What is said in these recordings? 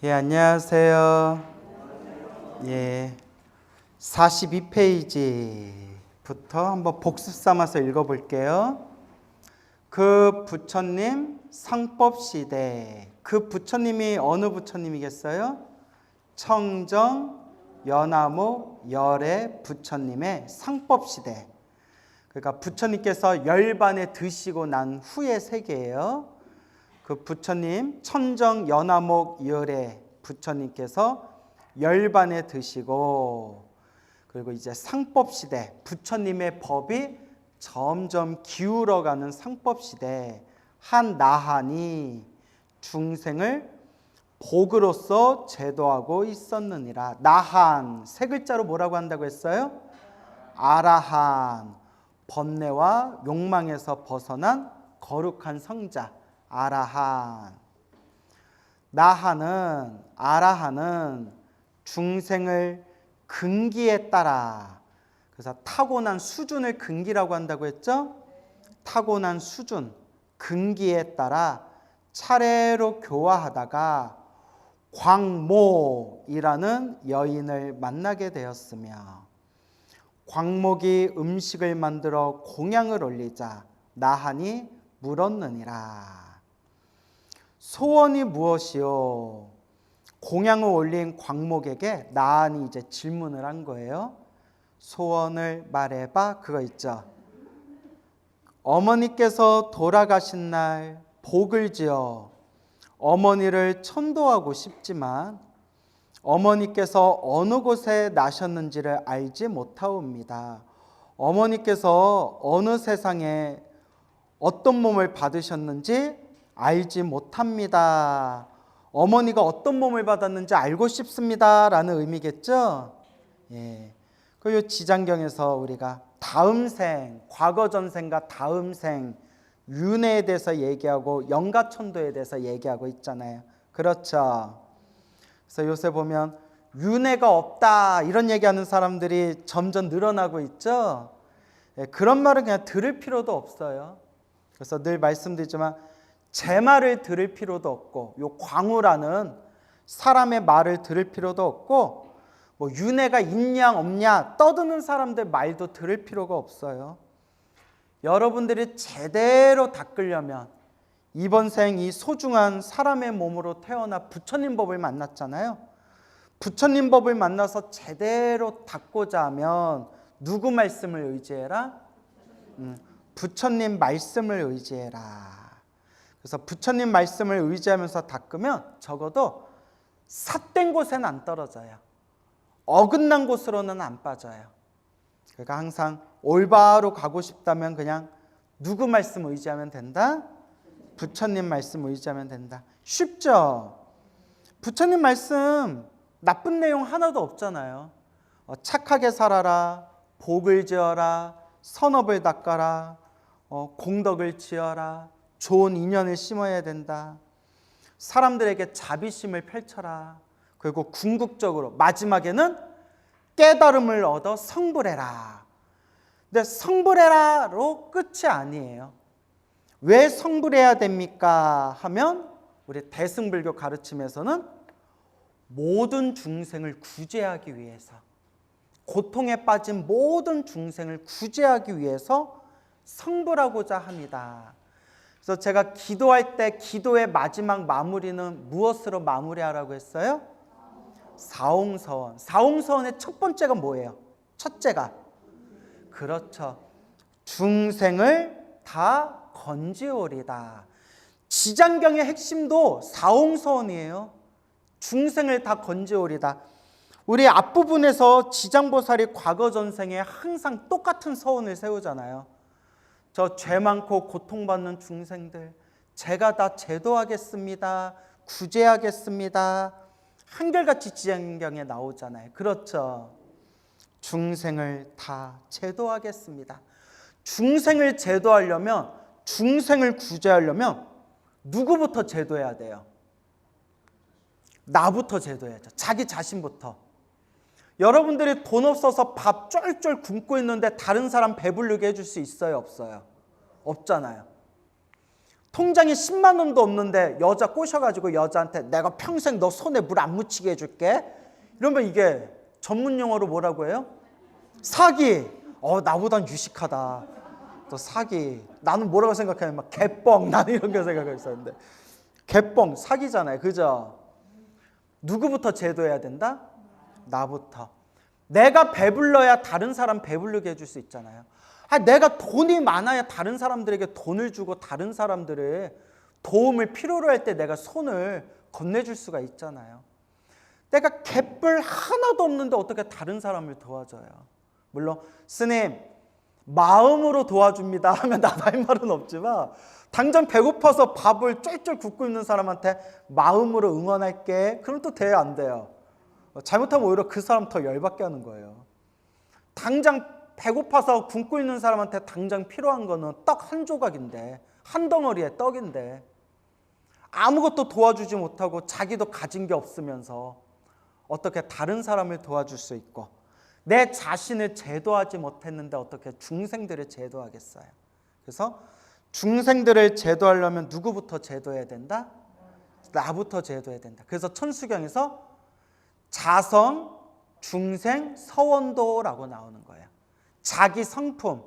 예, 안녕하세요. 예, 42페이지부터 한번 복습 삼아서 읽어볼게요. 그 부처님 상법시대. 그 부처님이 어느 부처님이겠어요? 청정 연화목 열애 부처님의 상법시대. 그러니까 부처님께서 열반에 드시고 난 후의 세계예요. 그 부처님 천정 연화목 열애 부처님께서 열반에 드시고, 그리고 이제 상법시대, 부처님의 법이 점점 기울어가는 상법시대, 한 나한이 중생을 복으로서 제도하고 있었느니라. 나한 세 글자로 뭐라고 한다고 했어요? 아라한, 번뇌와 욕망에서 벗어난 거룩한 성자 아라한. 나한은, 아라한은 중생을 근기에 따라, 그래서 타고난 수준을 근기라고 한다고 했죠? 타고난 수준, 근기에 따라 차례로 교화하다가 광목이라는 여인을 만나게 되었으며, 광목이 음식을 만들어 공양을 올리자 나한이 물었느니라. 소원이 무엇이요? 공양을 올린 광목에게 나한이 이제 질문을 한 거예요. 소원을 말해봐. 그거 있죠. 어머니께서 돌아가신 날 복을 지어 어머니를 천도하고 싶지만 어머니께서 어느 곳에 나셨는지를 알지 못하옵니다. 어머니께서 어느 세상에 어떤 몸을 받으셨는지 알지 못합니다. 어머니가 어떤 몸을 받았는지 알고 싶습니다 라는 의미겠죠. 예. 그 지장경에서 우리가 다음 생, 과거 전생과 다음 생, 윤회에 대해서 얘기하고 영가천도에 대해서 얘기하고 있잖아요. 그렇죠. 그래서 요새 보면 윤회가 없다 이런 얘기하는 사람들이 점점 늘어나고 있죠. 예, 그런 말은 그냥 들을 필요도 없어요. 그래서 늘 말씀드리지만 제 말을 들을 필요도 없고, 요 광우라는 사람의 말을 들을 필요도 없고, 뭐 윤회가 있냐 없냐 떠드는 사람들 말도 들을 필요가 없어요. 여러분들이 제대로 닦으려면 이번 생 이 소중한 사람의 몸으로 태어나 부처님 법을 만났잖아요. 부처님 법을 만나서 제대로 닦고자 하면 누구 말씀을 의지해라? 부처님 말씀을 의지해라. 그래서 부처님 말씀을 의지하면서 닦으면 적어도 삿된 곳에는 안 떨어져요. 어긋난 곳으로는 안 빠져요. 그러니까 항상 올바로 가고 싶다면 그냥 누구 말씀 의지하면 된다? 부처님 말씀 의지하면 된다. 쉽죠? 부처님 말씀 나쁜 내용 하나도 없잖아요. 착하게 살아라, 복을 지어라, 선업을 닦아라, 공덕을 지어라, 좋은 인연을 심어야 된다, 사람들에게 자비심을 펼쳐라, 그리고 궁극적으로 마지막에는 깨달음을 얻어 성불해라. 근데 성불해라로 끝이 아니에요. 왜 성불해야 됩니까? 하면 우리 대승불교 가르침에서는 모든 중생을 구제하기 위해서, 고통에 빠진 모든 중생을 구제하기 위해서 성불하고자 합니다. 그래서 제가 기도할 때 기도의 마지막 마무리는 무엇으로 마무리하라고 했어요? 사옹서원. 사옹서원의 첫 번째가 뭐예요? 첫째가, 그렇죠, 중생을 다 건지오리다. 지장경의 핵심도 사옹서원이에요. 중생을 다 건지오리다. 우리 앞부분에서 지장보살이 과거 전생에 항상 똑같은 서원을 세우잖아요. 저 죄 많고 고통받는 중생들 제가 다 제도하겠습니다, 구제하겠습니다. 한결같이 지장경에 나오잖아요. 그렇죠. 중생을 다 제도하겠습니다. 중생을 제도하려면, 중생을 구제하려면 누구부터 제도해야 돼요? 나부터 제도해야죠. 자기 자신부터. 여러분들이 돈 없어서 밥 쫄쫄 굶고 있는데 다른 사람 배부르게 해줄 수 있어요? 없어요? 없잖아요. 통장에 10만 원도 없는데 여자 꼬셔가지고 여자한테 내가 평생 너 손에 물 안 묻히게 해줄게. 이러면 이게 전문 용어로 뭐라고 해요? 사기. 나보단 유식하다. 또 사기. 나는 뭐라고 생각하냐면 막 개뻥. 나는 이런 거 생각했었는데 개뻥 사기잖아요. 그죠? 누구부터 제도해야 된다? 나부터. 내가 배불러야 다른 사람 배부르게 해줄 수 있잖아요. 내가 돈이 많아야 다른 사람들에게 돈을 주고 다른 사람들의 도움을 필요로 할 때 내가 손을 건네줄 수가 있잖아요. 내가 개뿔 하나도 없는데 어떻게 다른 사람을 도와줘요? 물론 스님 마음으로 도와줍니다 하면 나도 할 말은 없지만 당장 배고파서 밥을 쫄쫄 굶고 있는 사람한테 마음으로 응원할게. 그럼 또 돼요, 안 돼요? 잘못하면 오히려 그 사람 더 열받게 하는 거예요. 당장 배고파서 굶고 있는 사람한테 당장 필요한 거는 떡 한 조각인데, 한 덩어리의 떡인데 아무것도 도와주지 못하고 자기도 가진 게 없으면서 어떻게 다른 사람을 도와줄 수 있고, 내 자신을 제도하지 못했는데 어떻게 중생들을 제도하겠어요? 그래서 중생들을 제도하려면 누구부터 제도해야 된다? 나부터 제도해야 된다. 그래서 천수경에서 자성, 중생, 서원도라고 나오는 거예요. 자기 성품,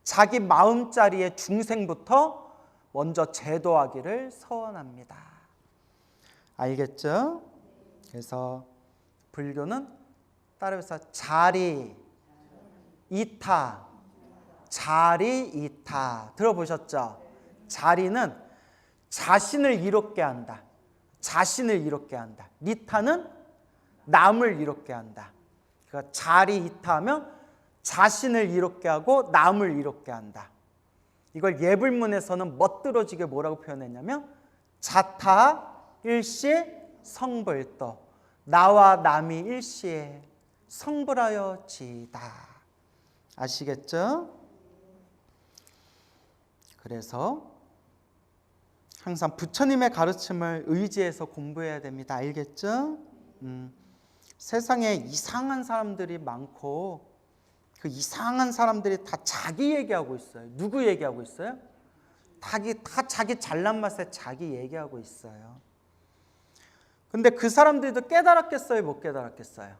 자기 마음자리의 중생부터 먼저 제도하기를 서원합니다. 알겠죠? 그래서 불교는 따라해서 자리, 이타, 자리, 이타 들어보셨죠? 자리는 자신을 이롭게 한다. 자신을 이롭게 한다. 이타는 남을 이롭게 한다. 그러니까 자리, 이타하면 자신을 이롭게 하고 남을 이롭게 한다. 이걸 예불문에서는 멋들어지게 뭐라고 표현했냐면 자타 일시 성불도, 나와 남이 일시에 성불하여 지이다. 아시겠죠? 그래서 항상 부처님의 가르침을 의지해서 공부해야 됩니다. 알겠죠? 세상에 이상한 사람들이 많고 그 이상한 사람들이 다 자기 얘기하고 있어요. 누구 얘기하고 있어요? 다 자기 잘난 맛에 자기 얘기하고 있어요. 근데 그 사람들도 깨달았겠어요? 못 깨달았겠어요?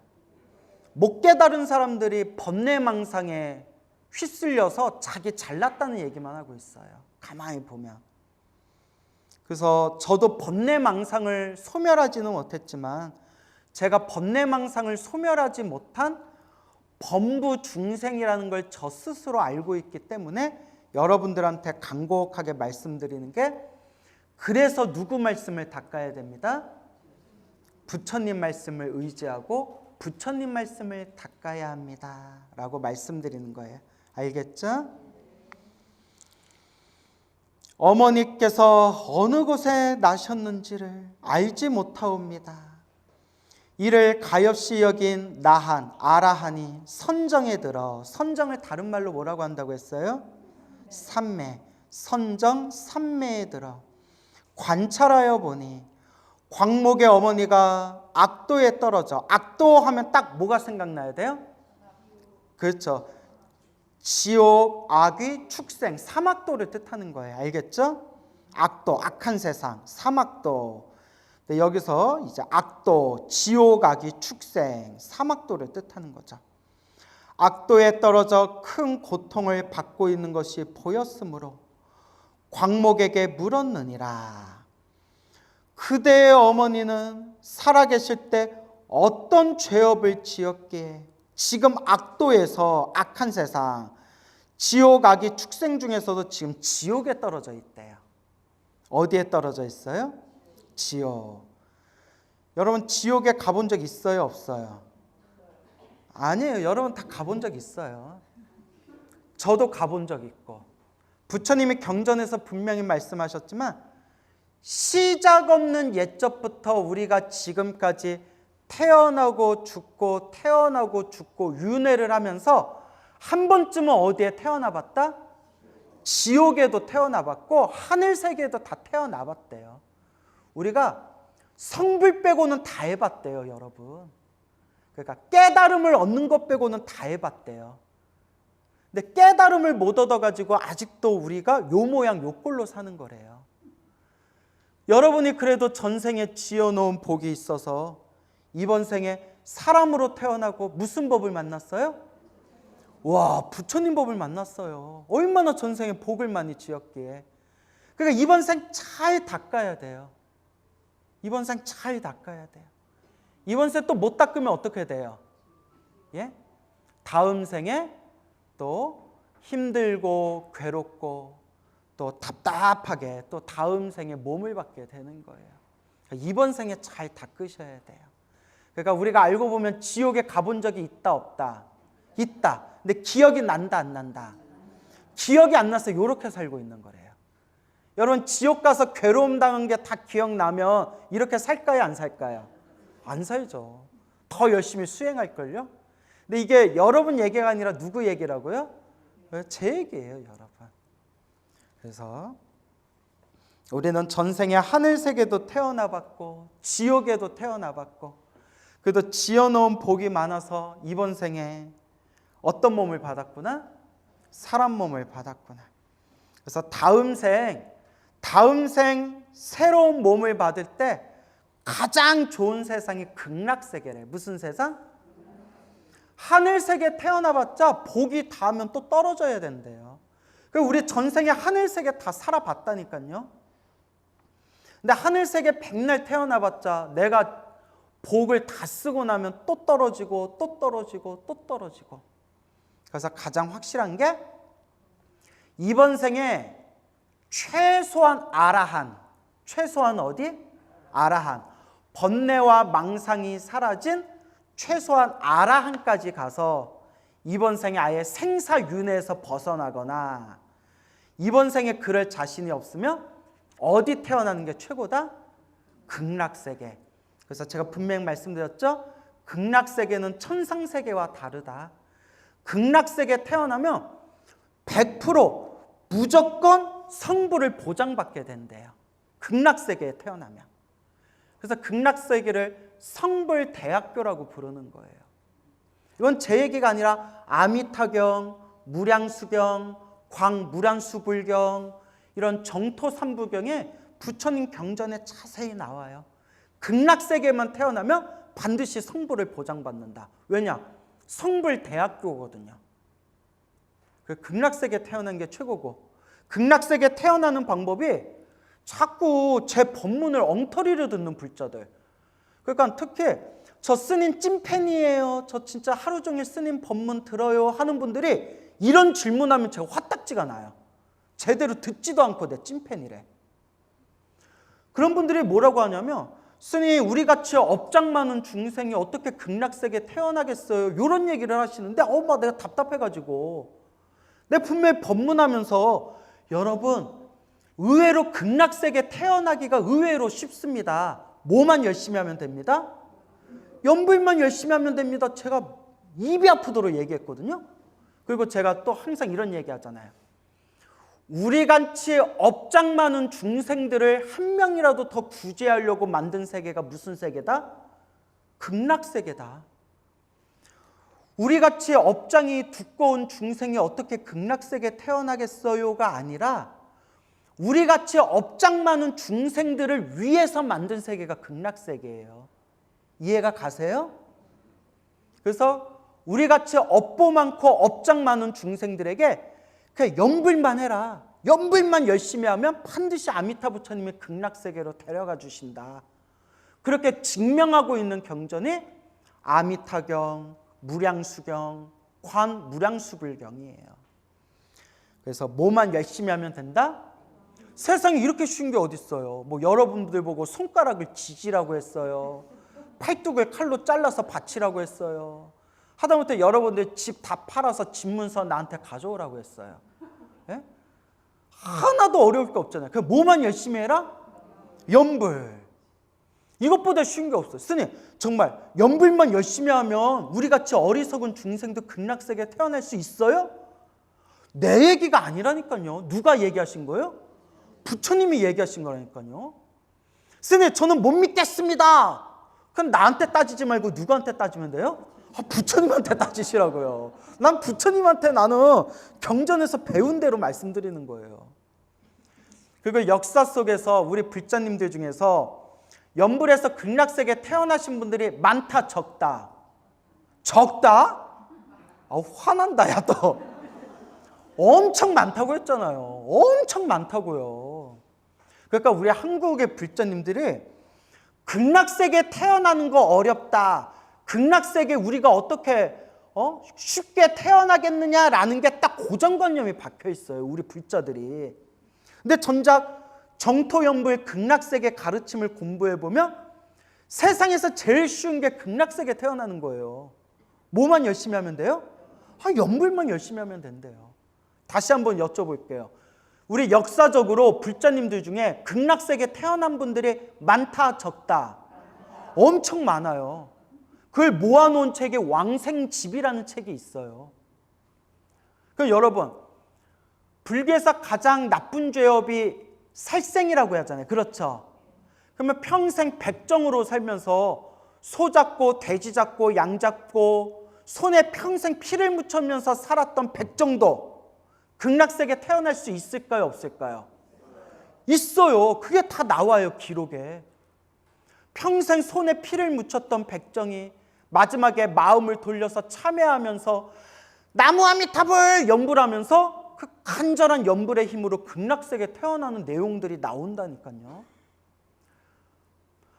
못 깨달은 사람들이 번뇌망상에 휩쓸려서 자기 잘났다는 얘기만 하고 있어요. 가만히 보면. 그래서 저도 번뇌망상을 소멸하지는 못했지만 제가 번뇌망상을 소멸하지 못한 범부 중생이라는 걸 저 스스로 알고 있기 때문에 여러분들한테 간곡하게 말씀드리는 게, 그래서 누구 말씀을 닦아야 됩니다? 부처님 말씀을 의지하고 부처님 말씀을 닦아야 합니다 라고 말씀드리는 거예요. 알겠죠? 어머니께서 어느 곳에 나셨는지를 알지 못하옵니다. 이를 가엾이 여긴 나한, 아라한이 선정에 들어, 선정을 다른 말로 뭐라고 한다고 했어요? 삼매, 선정 삼매에 들어 관찰하여 보니 광목의 어머니가 악도에 떨어져, 악도 하면 딱 뭐가 생각나야 돼요? 그렇죠. 지옥, 악귀, 축생, 삼악도를 뜻하는 거예요. 알겠죠? 악도, 악한 세상, 삼악도. 여기서 이제 악도, 지옥, 악귀, 축생, 삼악도를 뜻하는 거죠. 악도에 떨어져 큰 고통을 받고 있는 것이 보였으므로 광목에게 물었느니라. 그대의 어머니는 살아계실 때 어떤 죄업을 지었기에 지금 악도에서, 악한 세상, 지옥, 악귀, 축생 중에서도 지금 지옥에 떨어져 있대요. 어디에 떨어져 있어요? 지옥. 여러분 지옥에 가본 적 있어요? 없어요? 아니에요. 여러분 다 가본 적 있어요. 저도 가본 적 있고, 부처님이 경전에서 분명히 말씀하셨지만 시작 없는 옛적부터 우리가 지금까지 태어나고 죽고 태어나고 죽고 윤회를 하면서 한 번쯤은 어디에 태어나 봤다? 지옥에도 태어나 봤고 하늘세계에도 다 태어나 봤대요. 우리가 성불 빼고는 다 해봤대요, 여러분. 그러니까 깨달음을 얻는 것 빼고는 다 해봤대요. 근데 깨달음을 못 얻어가지고 아직도 우리가 요 모양 요 꼴로 사는 거래요. 여러분이 그래도 전생에 지어놓은 복이 있어서 이번 생에 사람으로 태어나고 무슨 법을 만났어요? 와, 부처님 법을 만났어요. 얼마나 전생에 복을 많이 지었기에. 그러니까 이번 생 잘 닦아야 돼요. 이번 생 잘 닦아야 돼요. 이번 생 또 못 닦으면 어떻게 돼요? 예? 다음 생에 또 힘들고 괴롭고 또 답답하게 또 다음 생에 몸을 받게 되는 거예요. 이번 생에 잘 닦으셔야 돼요. 그러니까 우리가 알고 보면 지옥에 가본 적이 있다 없다? 있다. 근데 기억이 난다 안 난다? 기억이 안 나서 이렇게 살고 있는 거래요. 여러분 지옥 가서 괴로움 당한 게 다 기억나면 이렇게 살까요 안 살까요? 안 살죠. 더 열심히 수행할걸요? 근데 이게 여러분 얘기가 아니라 누구 얘기라고요? 제 얘기예요, 여러분. 그래서 우리는 전생에 하늘세계도 태어나봤고 지옥에도 태어나봤고 그래도 지어놓은 복이 많아서 이번 생에 어떤 몸을 받았구나? 사람 몸을 받았구나. 그래서 다음 생 새로운 몸을 받을 때 가장 좋은 세상이 극락세계래. 무슨 세상? 하늘세계 태어나봤자 복이 닿으면 또 떨어져야 된대요. 우리 전생에 하늘세계 다 살아봤다니까요. 근데 하늘세계 백날 태어나봤자 내가 복을 다 쓰고 나면 또 떨어지고 또 떨어지고 또 떨어지고. 그래서 가장 확실한 게 이번 생에 최소한 아라한, 최소한 어디? 아라한. 번뇌와 망상이 사라진 최소한 아라한까지 가서 이번 생에 아예 생사윤회에서 벗어나거나 이번 생에 그럴 자신이 없으면 어디 태어나는 게 최고다? 극락세계. 그래서 제가 분명히 말씀드렸죠? 극락세계는 천상세계와 다르다. 극락세계 태어나면 100% 무조건 성부를 보장받게 된대요. 극락세계에 태어나면. 그래서 극락세계를 성불대학교라고 부르는 거예요. 이건 제 얘기가 아니라 아미타경, 무량수경, 광무량수불경 이런 정토삼부경에 부처님 경전에 자세히 나와요. 극락세계만 태어나면 반드시 성불을 보장받는다. 왜냐? 성불대학교거든요. 극락세계 태어난 게 최고고 극락세계 태어나는 방법이 자꾸 제 법문을 엉터리로 듣는 불자들. 그러니까 특히 저 스님 찐팬이에요. 저 진짜 하루 종일 스님 법문 들어요 하는 분들이 이런 질문하면 제가 화딱지가 나요. 제대로 듣지도 않고 내 찐팬이래. 그런 분들이 뭐라고 하냐면 스님 우리같이 업장 많은 중생이 어떻게 극락세계에 태어나겠어요? 이런 얘기를 하시는데 막 내가 답답해가지고 내가 분명히 법문하면서 여러분 의외로 극락세계에 태어나기가 의외로 쉽습니다. 뭐만 열심히 하면 됩니다? 연불만 열심히 하면 됩니다. 제가 입이 아프도록 얘기했거든요. 그리고 제가 또 항상 이런 얘기 하잖아요. 우리같이 업장 많은 중생들을 한 명이라도 더 구제하려고 만든 세계가 무슨 세계다? 극락세계다. 우리같이 업장이 두꺼운 중생이 어떻게 극락세계에 태어나겠어요가 아니라 우리같이 업장 많은 중생들을 위해서 만든 세계가 극락세계예요. 이해가 가세요? 그래서 우리같이 업보 많고 업장 많은 중생들에게 그냥 연불만 해라. 연불만 열심히 하면 반드시 아미타 부처님이 극락세계로 데려가 주신다. 그렇게 증명하고 있는 경전이 아미타경, 무량수경, 광무량수불경이에요. 그래서 뭐만 열심히 하면 된다? 세상에 이렇게 쉬운 게 어디 있어요. 뭐 여러분들 보고 손가락을 지지라고 했어요. 팔뚝을 칼로 잘라서 바치라고 했어요. 하다못해 여러분들 집 다 팔아서 집문서 나한테 가져오라고 했어요. 예? 하나도 어려울 게 없잖아요. 그냥 뭐만 열심히 해라? 연불. 이것보다 쉬운 게 없어요. 스님 정말 연불만 열심히 하면 우리같이 어리석은 중생도 극락세계에 태어날 수 있어요? 내 얘기가 아니라니까요. 누가 얘기하신 거예요? 부처님이 얘기하신 거라니까요. 스님 저는 못 믿겠습니다. 그럼 나한테 따지지 말고 누구한테 따지면 돼요? 부처님한테 따지시라고요. 난 부처님한테 나는 경전에서 배운 대로 말씀드리는 거예요. 그리고 역사 속에서 우리 불자님들 중에서 연불에서 극락세계에 태어나신 분들이 많다, 적다? 적다? 화난다, 야, 또. 엄청 많다고 했잖아요. 엄청 많다고요. 그러니까 우리 한국의 불자님들이 극락세계에 태어나는 거 어렵다. 극락세계에 우리가 어떻게 쉽게 태어나겠느냐라는 게 딱 고정관념이 박혀 있어요. 우리 불자들이. 근데 정작 정토연불 극락세계 가르침을 공부해 보면 세상에서 제일 쉬운 게 극락세계에 태어나는 거예요. 뭐만 열심히 하면 돼요? 연불만 열심히 하면 된대요. 다시 한번 여쭤볼게요. 우리 역사적으로 불자님들 중에 극락세계에 태어난 분들이 많다, 적다? 엄청 많아요. 그걸 모아놓은 책에 왕생집이라는 책이 있어요. 그럼 여러분, 불교에서 가장 나쁜 죄업이 살생이라고 하잖아요. 그렇죠? 그러면 평생 백정으로 살면서 소 잡고 돼지 잡고 양 잡고 손에 평생 피를 묻히면서 살았던 백정도 극락세계에 태어날 수 있을까요? 없을까요? 있어요. 그게 다 나와요. 기록에. 평생 손에 피를 묻혔던 백정이 마지막에 마음을 돌려서 참회하면서 나무아미타불 연불하면서 그 간절한 연불의 힘으로 극락세계에 태어나는 내용들이 나온다니까요.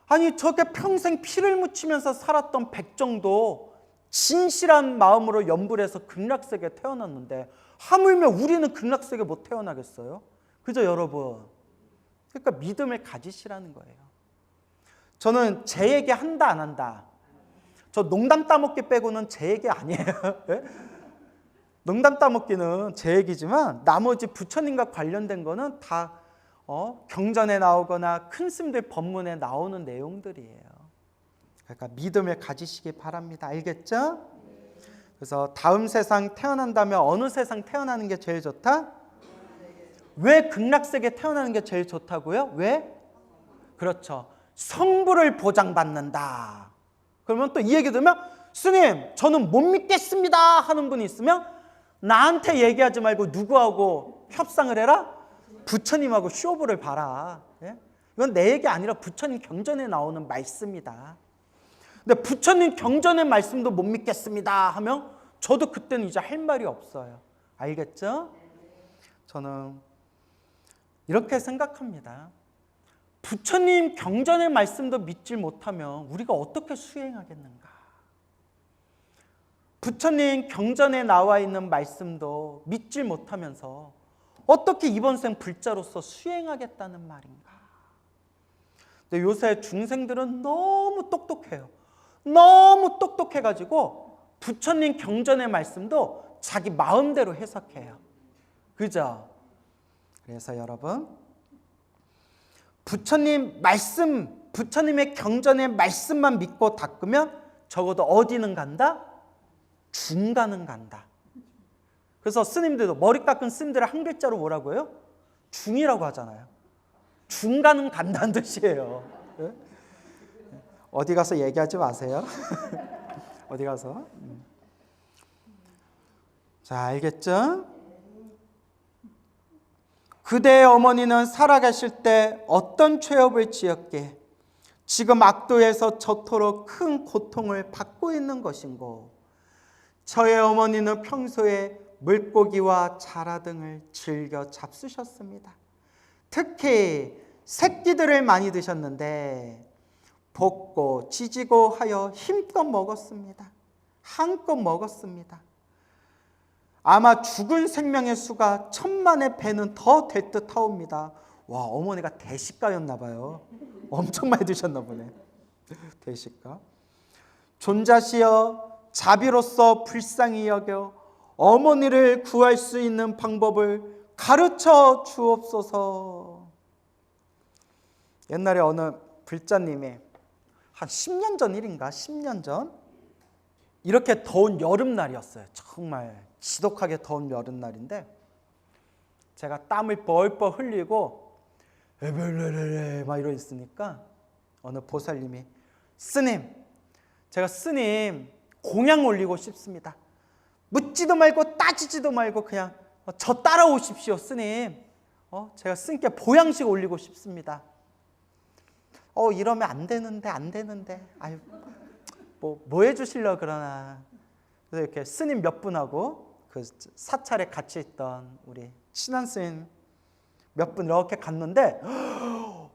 아니 저게 평생 피를 묻히면서 살았던 백정도 진실한 마음으로 연불해서 극락세계에 태어났는데 하물며 우리는 극락세계에 못 태어나겠어요? 그죠 여러분? 그러니까 믿음을 가지시라는 거예요. 저는 제 얘기 한다 안 한다? 저 농담 따먹기 빼고는 제 얘기 아니에요. 네? 농담 따먹기는 제 얘기지만 나머지 부처님과 관련된 거는 다 경전에 나오거나 큰 스님들 법문에 나오는 내용들이에요. 그러니까 믿음을 가지시기 바랍니다. 알겠죠? 그래서 다음 세상 태어난다면 어느 세상 태어나는 게 제일 좋다? 왜 극락세계에 태어나는 게 제일 좋다고요? 왜? 그렇죠. 성부를 보장받는다. 그러면 또 이 얘기 들으면 스님 저는 못 믿겠습니다 하는 분이 있으면 나한테 얘기하지 말고 누구하고 협상을 해라? 부처님하고 쇼부를 봐라. 예? 이건 내 얘기 아니라 부처님 경전에 나오는 말씀이다. 근데 부처님 경전의 말씀도 못 믿겠습니다 하면 저도 그때는 이제 할 말이 없어요. 알겠죠? 저는 이렇게 생각합니다. 부처님 경전의 말씀도 믿지 못하면 우리가 어떻게 수행하겠는가? 부처님 경전에 나와 있는 말씀도 믿지 못하면서 어떻게 이번 생 불자로서 수행하겠다는 말인가? 근데 요새 중생들은 너무 똑똑해요. 너무 똑똑해가지고 부처님 경전의 말씀도 자기 마음대로 해석해요. 그죠? 그래서 여러분 부처님 말씀, 부처님의 경전의 말씀만 믿고 닦으면 적어도 어디는 간다? 중간은 간다. 그래서 스님들도 머리 깎은 스님들을 한 글자로 뭐라고 해요? 중이라고 하잖아요. 중간은 간다는 뜻이에요. 네? 어디 가서 얘기하지 마세요. 어디 가서. 자, 알겠죠? 그대의 어머니는 살아가실 때 어떤 죄업을 지었기에 지금 악도에서 저토록 큰 고통을 받고 있는 것인고 저의 어머니는 평소에 물고기와 자라 등을 즐겨 잡수셨습니다. 특히 새끼들을 많이 드셨는데 볶고 지지고 하여 힘껏 먹었습니다. 한껏 먹었습니다. 아마 죽은 생명의 수가 1000만의 배는 더 될 듯 하옵니다. 와, 어머니가 대식가였나 봐요. 엄청 많이 드셨나 보네. 대식가. 존자시여 자비로서 불쌍히 여겨 어머니를 구할 수 있는 방법을 가르쳐 주옵소서. 옛날에 어느 불자님이 한 10년 전 일인가? 10년 전? 이렇게 더운 여름날이었어요. 정말 지독하게 더운 여름날인데 제가 땀을 뻘뻘 흘리고 에벨레레레 막 이러 있으니까 어느 보살님이 스님, 제가 스님 공양 올리고 싶습니다. 묻지도 말고 따지지도 말고 그냥 저 따라오십시오 스님. 제가 스님께 보양식 올리고 싶습니다. 이러면 안 되는데. 아유, 뭐 해주시려고 그러나. 그래서 이렇게 스님 몇 분하고 그 사찰에 같이 있던 우리 친한 스님 몇 분 이렇게 갔는데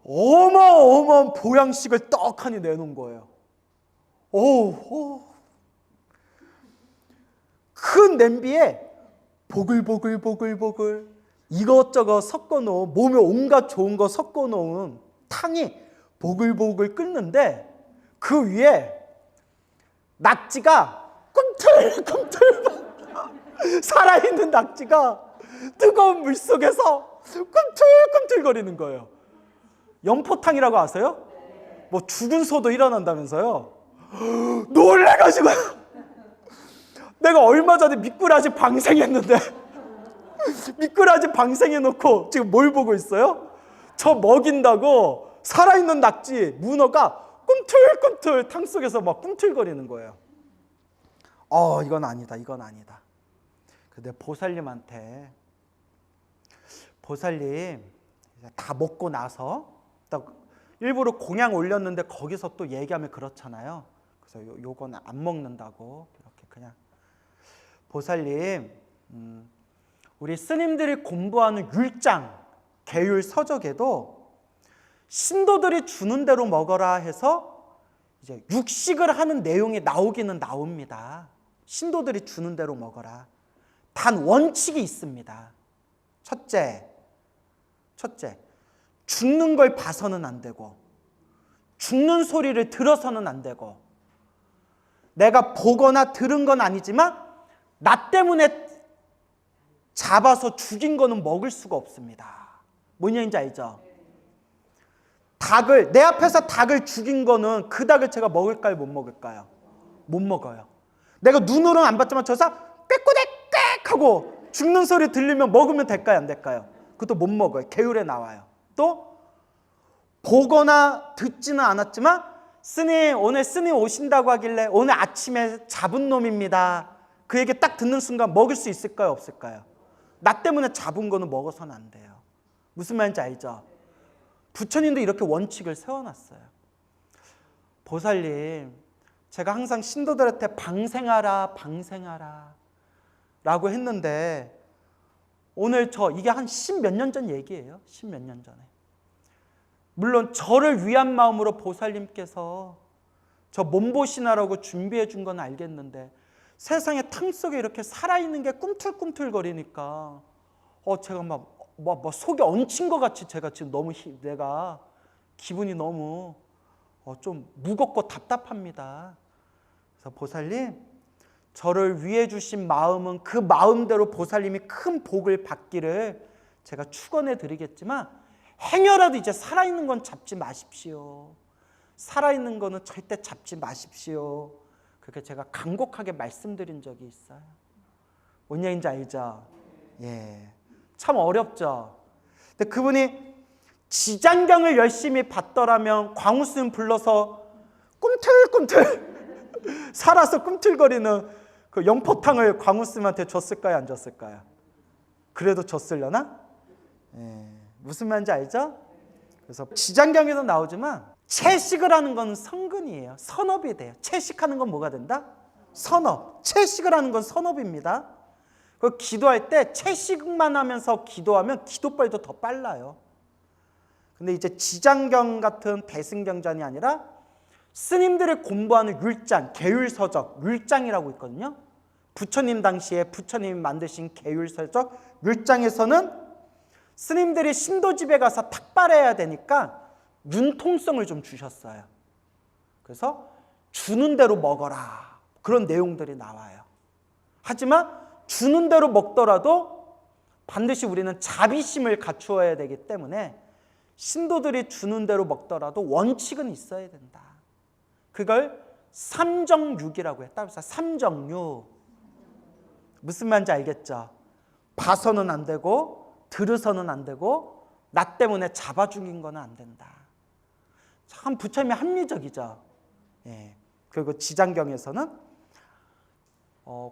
어마어마한 보양식을 떡하니 내놓은 거예요. 큰 냄비에 보글보글 이것저것 섞어놓은 몸에 온갖 좋은 거 섞어놓은 탕이 보글보글 끓는데 그 위에 낙지가 꿈틀꿈틀 살아있는 낙지가 뜨거운 물 속에서 꿈틀꿈틀거리는 거예요. 연포탕이라고 아세요? 뭐 죽은 소도 일어난다면서요. 놀래가지고 내가 얼마 전에 미꾸라지 방생했는데 미꾸라지 방생해놓고 지금 뭘 보고 있어요? 저 먹인다고 살아있는 낙지, 문어가 꿈틀꿈틀 탕 속에서 막 꿈틀거리는 거예요. 이건 아니다. 근데 보살님한테 보살님 다 먹고 나서 딱 일부러 공양 올렸는데 거기서 또 얘기하면 그렇잖아요. 그래서 요건 안 먹는다고 이렇게 그냥 보살님 우리 스님들이 공부하는 율장 계율 서적에도 신도들이 주는 대로 먹어라 해서 이제 육식을 하는 내용이 나오기는 나옵니다. 신도들이 주는 대로 먹어라. 단 원칙이 있습니다. 첫째, 죽는 걸 봐서는 안 되고 죽는 소리를 들어서는 안 되고 내가 보거나 들은 건 아니지만 나 때문에 잡아서 죽인 거는 먹을 수가 없습니다. 뭔 얘기인지 알죠? 내 앞에서 닭을 죽인 거는 그 닭을 제가 먹을까요? 못 먹을까요? 못 먹어요. 내가 눈으로는 안 봤지만 저서 꽥꽥꽥 하고 죽는 소리 들리면 먹으면 될까요? 안 될까요? 그것도 못 먹어요. 계율에 나와요. 또 보거나 듣지는 않았지만 오늘 스님 오신다고 하길래 오늘 아침에 잡은 놈입니다. 그 얘기 딱 듣는 순간 먹을 수 있을까요? 없을까요? 나 때문에 잡은 거는 먹어서는 안 돼요. 무슨 말인지 알죠? 부처님도 이렇게 원칙을 세워놨어요. 보살님, 제가 항상 신도들한테 방생하라 라고 했는데 오늘 이게 한 10몇 년 전 얘기예요. 10몇 년 전에. 물론 저를 위한 마음으로 보살님께서 저 몸보신하라고 준비해 준 건 알겠는데 세상에 탕 속에 이렇게 살아있는 게 꿈틀꿈틀거리니까 제가 막 속이 얹힌 것 같이 제가 지금 너무 내가 기분이 너무 좀 무겁고 답답합니다. 그래서 보살님, 저를 위해 주신 마음은 그 마음대로 보살님이 큰 복을 받기를 제가 축원해 드리겠지만 행여라도 이제 살아있는 건 잡지 마십시오. 살아있는 거는 절대 잡지 마십시오. 그렇게 제가 간곡하게 말씀드린 적이 있어요. 뭔 얘기인지 알죠? 예, 참 어렵죠. 근데 그분이 지장경을 열심히 받더라면 광우스님 불러서 꿈틀꿈틀 살아서 꿈틀거리는 그 영포탕을 광우스님한테 줬을까요? 안 줬을까요? 그래도 줬으려나? 예, 무슨 말인지 알죠? 그래서 지장경에도 나오지만 채식을 하는 건 성근이에요. 선업이 돼요. 채식하는 건 뭐가 된다? 선업. 채식을 하는 건 선업입니다. 그 기도할 때 채식만 하면서 기도하면 기도빨도 더 빨라요. 근데 이제 지장경 같은 대승경전이 아니라 스님들이 공부하는 율장, 계율서적, 율장이라고 있거든요. 부처님 당시에 부처님이 만드신 계율서적 율장에서는 스님들이 신도집에 가서 탁발해야 되니까 융통성을 좀 주셨어요. 그래서 주는 대로 먹어라. 그런 내용들이 나와요. 하지만 주는 대로 먹더라도 반드시 우리는 자비심을 갖추어야 되기 때문에 신도들이 주는 대로 먹더라도 원칙은 있어야 된다. 그걸 삼정육이라고 해요. 따라서 삼정육. 무슨 말인지 알겠죠? 봐서는 안 되고 들어서는 안 되고 나 때문에 잡아 죽인 건 안 된다. 참 부처님이 합리적이죠. 예. 그리고 지장경에서는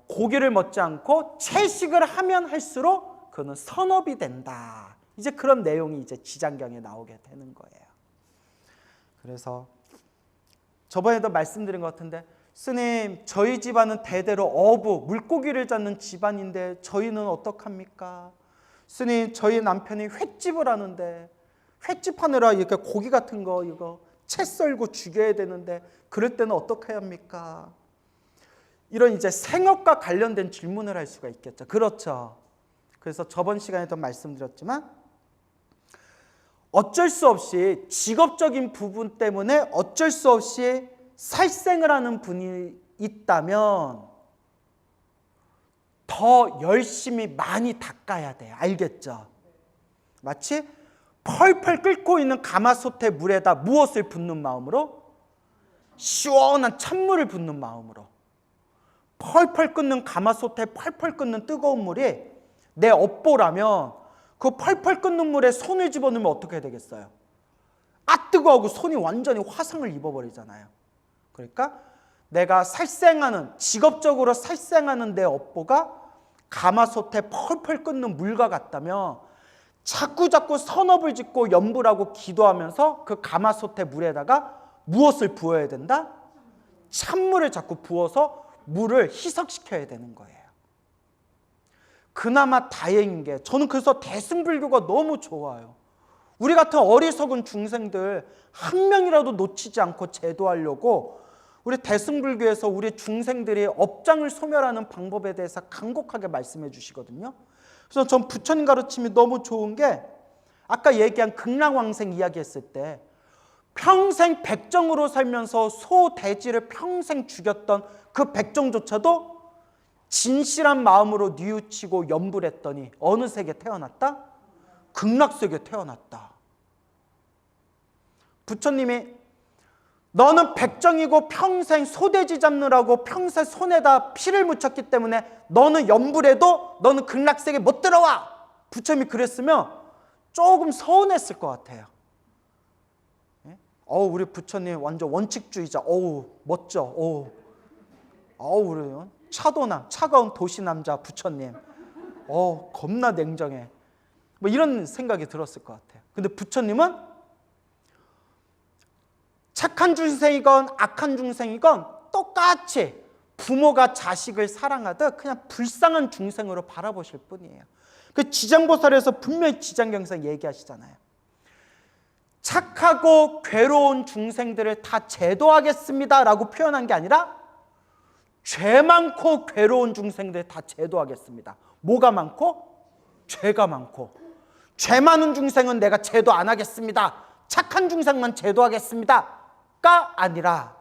고기를 먹지 않고 채식을 하면 할수록 그는 선업이 된다. 이제 그런 내용이 이제 지장경에 나오게 되는 거예요. 그래서 저번에도 말씀드린 것 같은데, 스님, 저희 집안은 대대로 어부, 물고기를 잡는 집안인데 저희는 어떡합니까? 스님, 저희 남편이 횟집을 하는데 횟집 하느라 이렇게 고기 같은 거 이거 채 썰고 죽여야 되는데 그럴 때는 어떻게 해야 합니까? 이런 이제 생업과 관련된 질문을 할 수가 있겠죠. 그렇죠. 그래서 저번 시간에도 말씀드렸지만 어쩔 수 없이 직업적인 부분 때문에 어쩔 수 없이 살생을 하는 분이 있다면 더 열심히 많이 닦아야 돼요. 알겠죠? 마치 펄펄 끓고 있는 가마솥의 물에다 무엇을 붓는 마음으로? 시원한 찬물을 붓는 마음으로. 펄펄 끓는 가마솥에 펄펄 끓는 뜨거운 물이 내 업보라면 그 펄펄 끓는 물에 손을 집어넣으면 어떻게 되겠어요? 아 뜨거워하고 손이 완전히 화상을 입어버리잖아요. 그러니까 내가 살생하는, 직업적으로 살생하는 내 업보가 가마솥에 펄펄 끓는 물과 같다면 자꾸자꾸 선업을 짓고 염불하고 기도하면서 그 가마솥의 물에다가 무엇을 부어야 된다? 찬물을 자꾸 부어서 물을 희석시켜야 되는 거예요. 그나마 다행인 게, 저는 그래서 대승불교가 너무 좋아요. 우리 같은 어리석은 중생들 한 명이라도 놓치지 않고 제도하려고 우리 대승불교에서 우리 중생들이 업장을 소멸하는 방법에 대해서 간곡하게 말씀해 주시거든요. 그래서 전 부처님 가르침이 너무 좋은 게, 아까 얘기한 극락왕생 이야기했을 때 평생 백정으로 살면서 소, 돼지를 평생 죽였던 그 백정조차도 진실한 마음으로 뉘우치고 염불했더니 어느 세계에 태어났다? 극락세계에 태어났다. 부처님이 너는 백정이고 평생 소돼지 잡느라고 평생 손에다 피를 묻혔기 때문에 너는 염불해도 너는 극락세계에 못 들어와. 부처님이 그랬으면 조금 서운했을 것 같아요. 우리 부처님 완전 원칙주의자. 멋져. 우리 차가운 도시남자 부처님. 겁나 냉정해. 뭐 이런 생각이 들었을 것 같아요. 근데 부처님은 착한 중생이건 악한 중생이건 똑같이 부모가 자식을 사랑하듯 그냥 불쌍한 중생으로 바라보실 뿐이에요. 그 지장보살에서 분명히 지장경에서 얘기하시잖아요. 착하고 괴로운 중생들을 다 제도하겠습니다 라고 표현한 게 아니라 죄 많고 괴로운 중생들 다 제도하겠습니다. 뭐가 많고? 죄가 많고. 죄 많은 중생은 내가 제도 안 하겠습니다. 착한 중생만 제도하겠습니다 가 아니라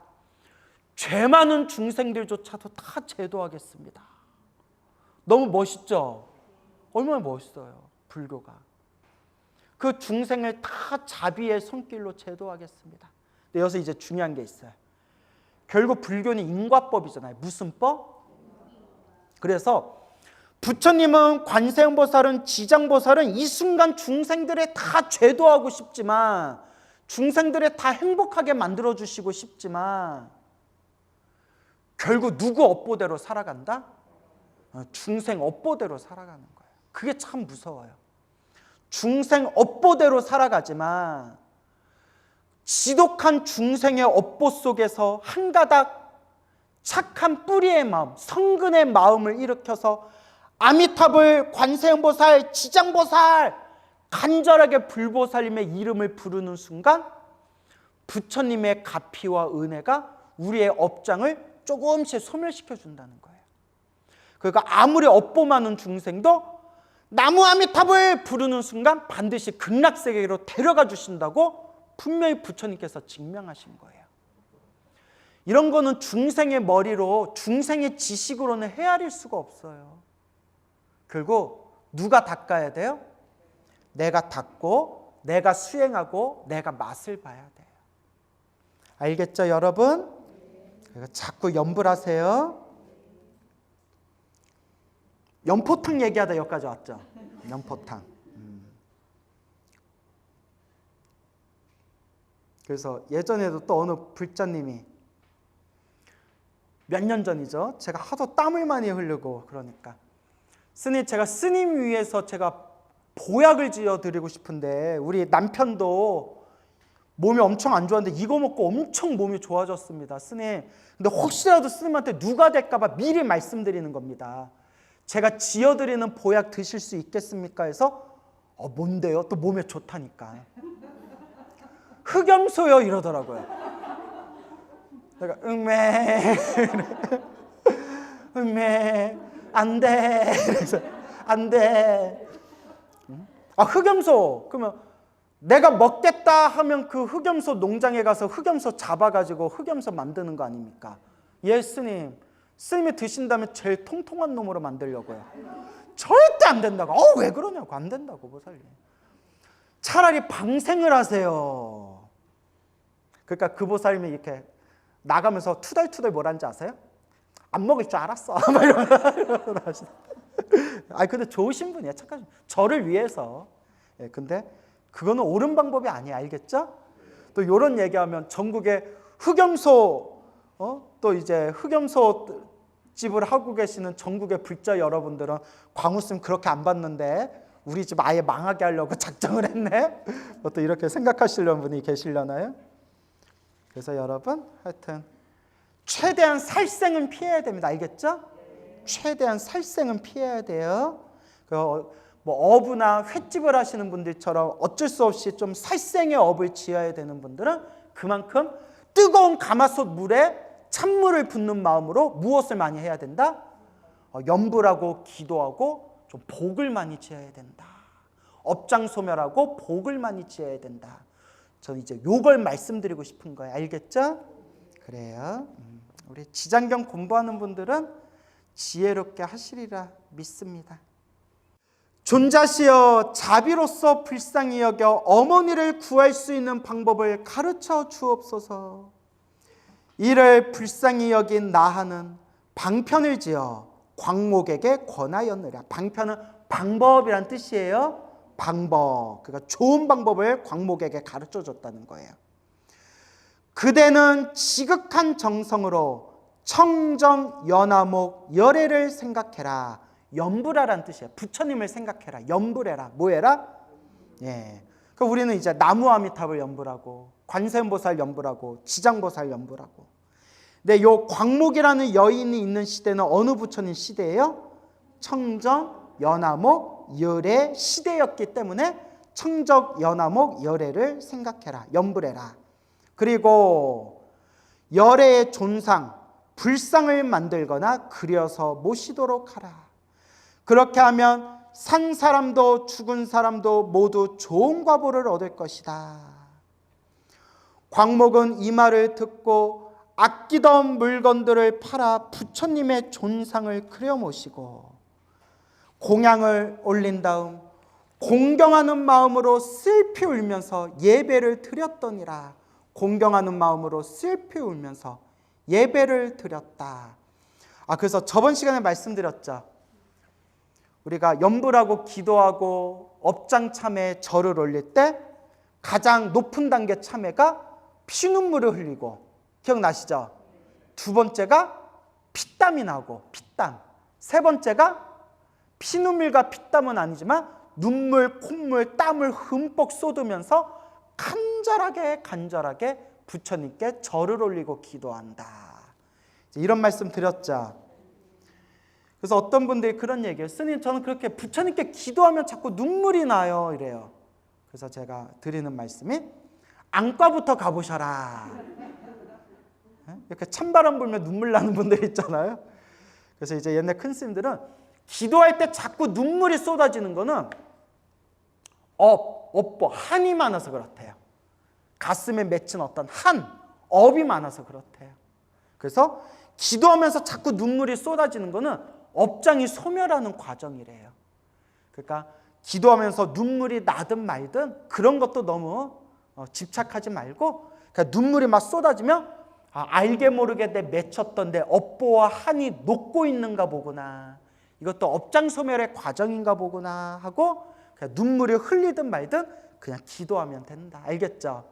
죄 많은 중생들조차도 다 제도하겠습니다. 너무 멋있죠? 얼마나 멋있어요, 불교가. 그 중생을 다 자비의 손길로 제도하겠습니다. 근데 여기서 이제 중요한 게 있어요. 결국 불교는 인과법이잖아요. 무슨 법? 그래서 부처님은, 관세음보살은, 지장보살은 이 순간 중생들의 다 제도하고 싶지만, 중생들의 다 행복하게 만들어주시고 싶지만 결국 누구 업보대로 살아간다? 중생 업보대로 살아가는 거예요. 그게 참 무서워요. 중생 업보대로 살아가지만 지독한 중생의 업보 속에서 한 가닥 착한 뿌리의 마음, 성근의 마음을 일으켜서 아미타불, 관세음보살, 지장보살 간절하게 불보살님의 이름을 부르는 순간 부처님의 가피와 은혜가 우리의 업장을 조금씩 소멸시켜 준다는 거예요. 그러니까 아무리 업보 많은 중생도 나무 아미타불 부르는 순간 반드시 극락세계로 데려가 주신다고 분명히 부처님께서 증명하신 거예요. 이런 거는 중생의 머리로, 중생의 지식으로는 헤아릴 수가 없어요. 결국 누가 닦아야 돼요? 내가 닦고 내가 수행하고 내가 맛을 봐야 돼요. 알겠죠, 여러분? 자꾸 염불하세요. 연포탕 얘기하다 여기까지 왔죠. 연포탕. 그래서 예전에도 또 어느 불자님이 몇 년 전이죠. 제가 하도 땀을 많이 흘리고 그러니까 스님, 제가 스님 위해서 제가 보약을 지어드리고 싶은데 우리 남편도 몸이 엄청 안 좋았는데 이거 먹고 엄청 몸이 좋아졌습니다. 스님, 근데 혹시라도 스님한테 누가 될까 봐 미리 말씀드리는 겁니다. 제가 지어드리는 보약 드실 수 있겠습니까? 해서 뭔데요? 또 몸에 좋다니까. 흑염소요 이러더라고요. 내가 응매 응매 안 돼. 그래서 안 돼. 흑염소 그러면 내가 먹겠다 하면 그 흑염소 농장에 가서 흑염소 잡아가지고 흑염소 만드는 거 아닙니까? 예, 스님. 스님이 드신다면 제일 통통한 놈으로 만들려고요. 절대 안 된다고. 왜 그러냐고. 안 된다고. 보살님. 차라리 방생을 하세요. 그러니까 그 보살님이 이렇게 나가면서 투덜투덜 뭐라는지 아세요? 안 먹을 줄 알았어. 막 이러면서. 근데 좋으신 분이에요. 착하신 분. 저를 위해서. 예, 근데 그거는 옳은 방법이 아니에요. 알겠죠? 또 이런 얘기하면 전국에 흑염소, 또 이제 흑염소 집을 하고 계시는 전국의 불자 여러분들은 광우쌤 그렇게 안 봤는데 우리 집 아예 망하게 하려고 작정을 했네? 또 이렇게 생각하시려는 분이 계시려나요? 그래서 여러분, 하여튼 최대한 살생은 피해야 됩니다. 알겠죠? 최대한 살생은 피해야 돼요. 뭐 어부나 횟집을 하시는 분들처럼 어쩔 수 없이 좀 살생의 업을 지어야 되는 분들은 그만큼 뜨거운 가마솥 물에 찬물을 붓는 마음으로 무엇을 많이 해야 된다? 염불하고 기도하고 좀 복을 많이 지어야 된다. 업장소멸하고 복을 많이 지어야 된다. 저는 이제 요걸 말씀드리고 싶은 거예요. 알겠죠? 그래요. 우리 지장경 공부하는 분들은 지혜롭게 하시리라 믿습니다. 존자시여 자비로서 불쌍히 여겨 어머니를 구할 수 있는 방법을 가르쳐 주옵소서. 이를 불쌍히 여긴 나하는 방편을 지어 광목에게 권하였느라. 방편은 방법이란 뜻이에요. 방법. 그러니까 좋은 방법을 광목에게 가르쳐 줬다는 거예요. 그대는 지극한 정성으로 청정 연화목 열애를 생각해라. 염불하란 뜻이에요. 부처님을 생각해라. 염불해라. 뭐해라? 예. 그러니까 우리는 이제 나무아미탑을 염불하고 관세음보살 염불하고 지장보살 염불하고. 근데 요 광목이라는 여인이 있는 시대는 어느 부처님 시대예요? 청정 연화목 열애 시대였기 때문에 청정 연화목 열애를 생각해라. 염불해라. 그리고 열애의 존상 불상을 만들거나 그려서 모시도록 하라. 그렇게 하면 산 사람도 죽은 사람도 모두 좋은 과보를 얻을 것이다. 광목은 이 말을 듣고 아끼던 물건들을 팔아 부처님의 존상을 그려 모시고 공양을 올린 다음 공경하는 마음으로 슬피 울면서 예배를 드렸더니라. 공경하는 마음으로 슬피 울면서 예배를 드렸다. 그래서 저번 시간에 말씀드렸죠. 우리가 염불하고 기도하고 업장 참회 절을 올릴 때 가장 높은 단계 참회가 피눈물을 흘리고, 기억나시죠? 두 번째가 피땀이 나고, 피땀. 세 번째가 피눈물과 피땀은 아니지만 눈물, 콧물, 땀을 흠뻑 쏟으면서 간절하게 부처님께 절을 올리고 기도한다. 이런 말씀 드렸죠. 그래서 어떤 분들이 그런 얘기해요. 스님, 저는 그렇게 부처님께 기도하면 자꾸 눈물이 나요. 이래요. 그래서 제가 드리는 말씀이 안과부터 가보셔라. 이렇게 찬바람 불면 눈물 나는 분들 있잖아요. 그래서 이제 옛날 큰 스님들은 기도할 때 자꾸 눈물이 쏟아지는 거는 업보, 한이 많아서 그렇대요. 가슴에 맺힌 어떤 업이 많아서 그렇대요. 그래서 기도하면서 자꾸 눈물이 쏟아지는 거는 업장이 소멸하는 과정이래요. 그러니까 기도하면서 눈물이 나든 말든 그런 것도 너무 집착하지 말고, 그러니까 눈물이 막 쏟아지면 알게 모르게 내 맺혔던 내 업보와 한이 녹고 있는가 보구나. 이것도 업장 소멸의 과정인가 보구나 하고 그냥 눈물이 흘리든 말든 그냥 기도하면 된다. 알겠죠?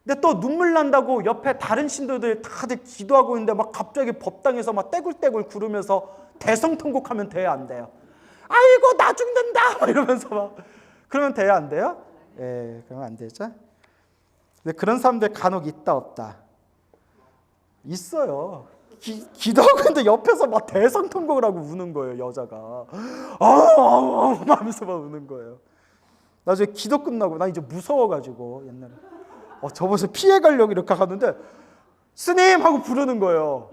근데 또 눈물 난다고 옆에 다른 신도들 다들 기도하고 있는데 막 갑자기 법당에서 막 떼굴떼굴 구르면서 대성통곡하면 돼요, 안 돼요? 아이고 나 죽는다 막 이러면서 막 그러면 돼요 안 돼요? 예, 그러면 안 되죠. 근데 그런 사람들 간혹 있다 없다 있어요. 기도하고 있는데 옆에서 막 대성통곡을 하고 우는 거예요 여자가. 아우 하면서 막 우는 거예요. 나중에 기도 끝나고 나 이제 무서워가지고 옛날에 저번에 피해가려고 이렇게 하는데 스님 하고 부르는 거예요.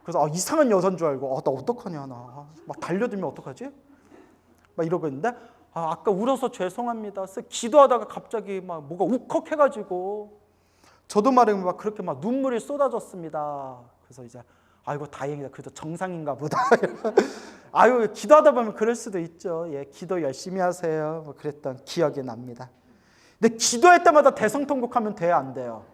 그래서 이상한 여자인 줄 알고 나 어떡하냐 나 막 달려들면 어떡하지? 막 이러고 있는데 아까 울어서 죄송합니다. 그래서 기도하다가 갑자기 막 뭐가 울컥해가지고 저도 말하면 막 그렇게 막 눈물이 쏟아졌습니다. 그래서 이제 아이고 다행이다. 그래도 정상인가 보다. 아유 기도하다 보면 그럴 수도 있죠. 예, 기도 열심히 하세요. 뭐 그랬던 기억이 납니다. 근데 기도할 때마다 대성통곡하면 돼요, 안 돼요?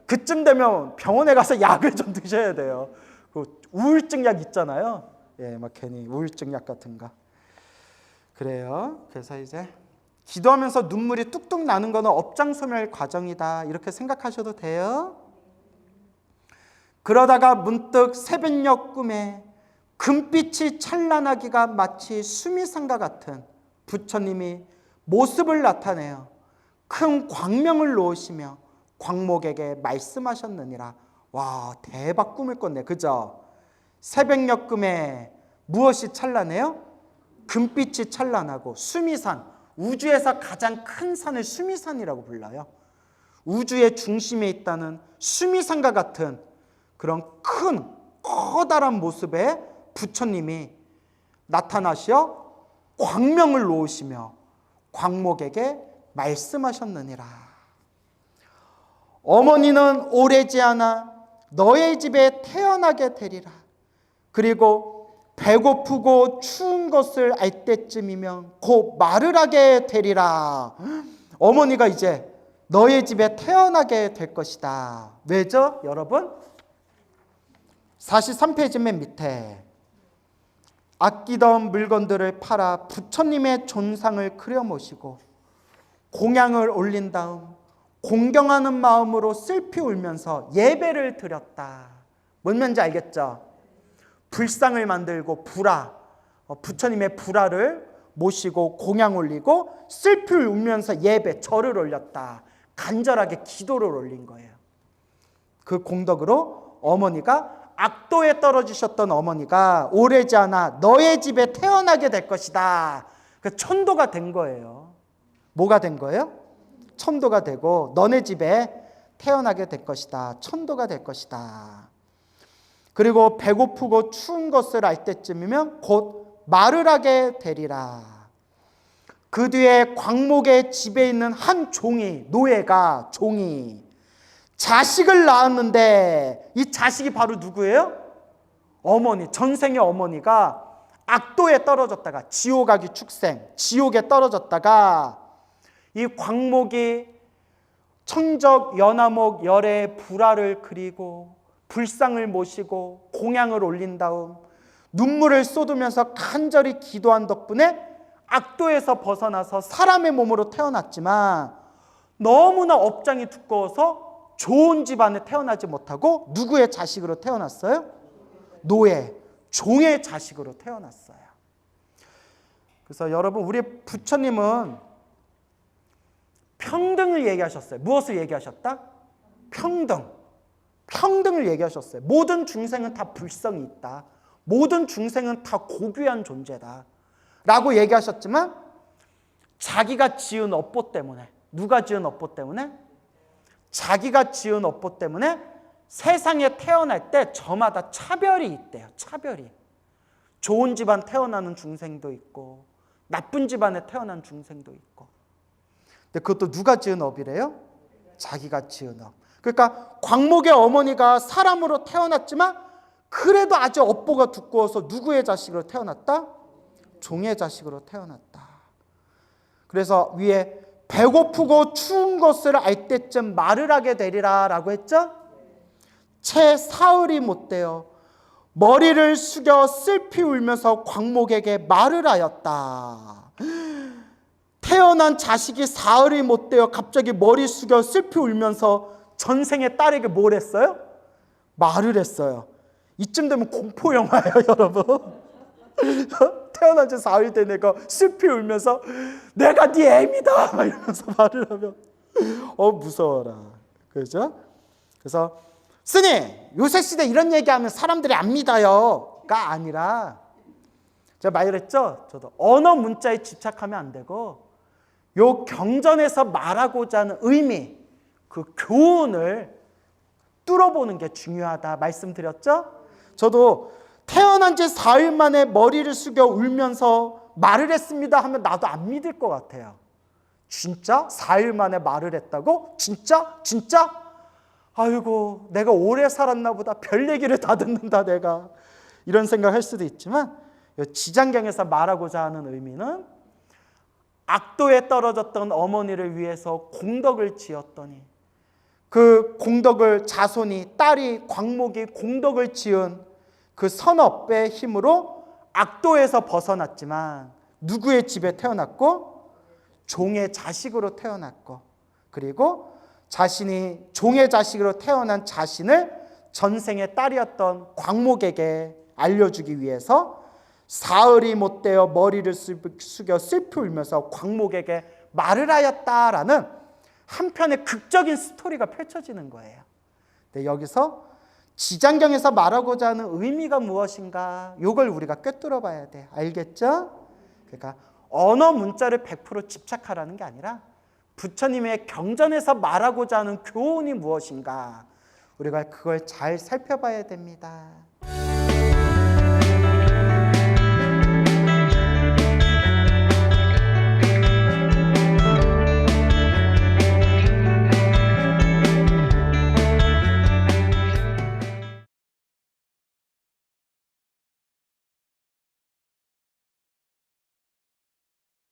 그쯤 되면 병원에 가서 약을 좀 드셔야 돼요. 그 우울증 약 있잖아요. 예, 막 괜히 우울증 약 같은 거. 그래요. 그래서 이제 기도하면서 눈물이 뚝뚝 나는 거는 업장소멸 과정이다. 이렇게 생각하셔도 돼요. 그러다가 문득 새벽녘 꿈에 금빛이 찬란하기가 마치 수미상과 같은 부처님이 모습을 나타내어 큰 광명을 놓으시며 광목에게 말씀하셨느니라. 와, 대박 꿈을 꿨네. 그죠? 새벽녘 꿈에 무엇이 찬란해요? 금빛이 찬란하고 수미산, 우주에서 가장 큰 산을 수미산이라고 불러요. 우주의 중심에 있다는 수미산과 같은 그런 큰 커다란 모습의 부처님이 나타나셔 광명을 놓으시며 광목에게 말씀하셨느니라. 어머니는 오래지 않아 너의 집에 태어나게 되리라. 그리고 배고프고 추운 것을 알 때쯤이면 곧 말을 하게 되리라. 어머니가 이제 너의 집에 태어나게 될 것이다. 왜죠, 여러분? 43페이지 맨 밑에 아끼던 물건들을 팔아 부처님의 존상을 그려 모시고 공양을 올린 다음 공경하는 마음으로 슬피 울면서 예배를 드렸다. 뭔 말인지 알겠죠? 불상을 만들고 불화, 부처님의 불화를 모시고 공양 올리고 슬피 울면서 예배, 절을 올렸다. 간절하게 기도를 올린 거예요. 그 공덕으로 어머니가 악도에 떨어지셨던 어머니가 오래지 않아 너의 집에 태어나게 될 것이다. 그 천도가 된 거예요. 뭐가 된 거예요? 천도가 되고 너네 집에 태어나게 될 것이다. 천도가 될 것이다. 그리고 배고프고 추운 것을 알 때쯤이면 곧 말을 하게 되리라. 그 뒤에 광목의 집에 있는 한 종이, 노예가 종이 자식을 낳았는데 이 자식이 바로 누구예요? 어머니, 전생의 어머니가 악도에 떨어졌다가 지옥 가기 축생, 지옥에 떨어졌다가 이 광목이 청적 연화목 열의 불화를 그리고 불상을 모시고 공양을 올린 다음 눈물을 쏟으면서 간절히 기도한 덕분에 악도에서 벗어나서 사람의 몸으로 태어났지만 너무나 업장이 두꺼워서 좋은 집안에 태어나지 못하고 누구의 자식으로 태어났어요? 노예, 종의 자식으로 태어났어요. 그래서 여러분, 우리 부처님은 평등을 얘기하셨어요. 무엇을 얘기하셨다? 평등. 평등을 얘기하셨어요. 모든 중생은 다 불성이 있다. 모든 중생은 다 고귀한 존재다. 라고 얘기하셨지만 자기가 지은 업보 때문에, 누가 지은 업보 때문에? 자기가 지은 업보 때문에 세상에 태어날 때 저마다 차별이 있대요. 차별이. 좋은 집안 태어나는 중생도 있고 나쁜 집안에 태어난 중생도 있고. 근데 그것도 누가 지은 업이래요? 자기가 지은 업. 그러니까 광목의 어머니가 사람으로 태어났지만 그래도 아주 업보가 두꺼워서 누구의 자식으로 태어났다? 종의 자식으로 태어났다. 그래서 위에 배고프고 추운 것을 알 때쯤 말을 하게 되리라 라고 했죠? 채 사흘이 못되어 머리를 숙여 슬피 울면서 광목에게 말을 하였다. 태어난 자식이 사흘이 못되어 갑자기 머리 숙여 슬피 울면서 전생의 딸에게 뭘 했어요? 말을 했어요. 이쯤 되면 공포영화예요, 여러분. 태어난 지 4일 된 애가 슬피 울면서 내가 네 애입니다 막 이러면서 말을 하면 무서워라. 그죠? 그래서 스님 요새 시대 이런 얘기하면 사람들이 안 믿어요가 아니라 제가 말했죠. 저도 언어 문자에 집착하면 안 되고 요 경전에서 말하고자 하는 의미, 그 교훈을 뚫어보는 게 중요하다 말씀드렸죠. 저도 태어난 지 4일 만에 머리를 숙여 울면서 말을 했습니다 하면 나도 안 믿을 것 같아요. 진짜? 4일 만에 말을 했다고? 진짜? 진짜? 아이고 내가 오래 살았나 보다. 별 얘기를 다 듣는다 내가. 이런 생각할 수도 있지만 지장경에서 말하고자 하는 의미는 악도에 떨어졌던 어머니를 위해서 공덕을 지었더니 그 공덕을 자손이 딸이 광목이 공덕을 지은 그 선업의 힘으로 악도에서 벗어났지만 누구의 집에 태어났고 종의 자식으로 태어났고 그리고 자신이 종의 자식으로 태어난 자신을 전생의 딸이었던 광목에게 알려주기 위해서 사흘이 못되어 머리를 숙여 슬피 울면서 광목에게 말을 하였다라는 한편의 극적인 스토리가 펼쳐지는 거예요. 근데 여기서 지장경에서 말하고자 하는 의미가 무엇인가 이걸 우리가 꿰뚫어 봐야 돼. 알겠죠? 그러니까 언어 문자를 100% 집착하라는 게 아니라 부처님의 경전에서 말하고자 하는 교훈이 무엇인가 우리가 그걸 잘 살펴봐야 됩니다.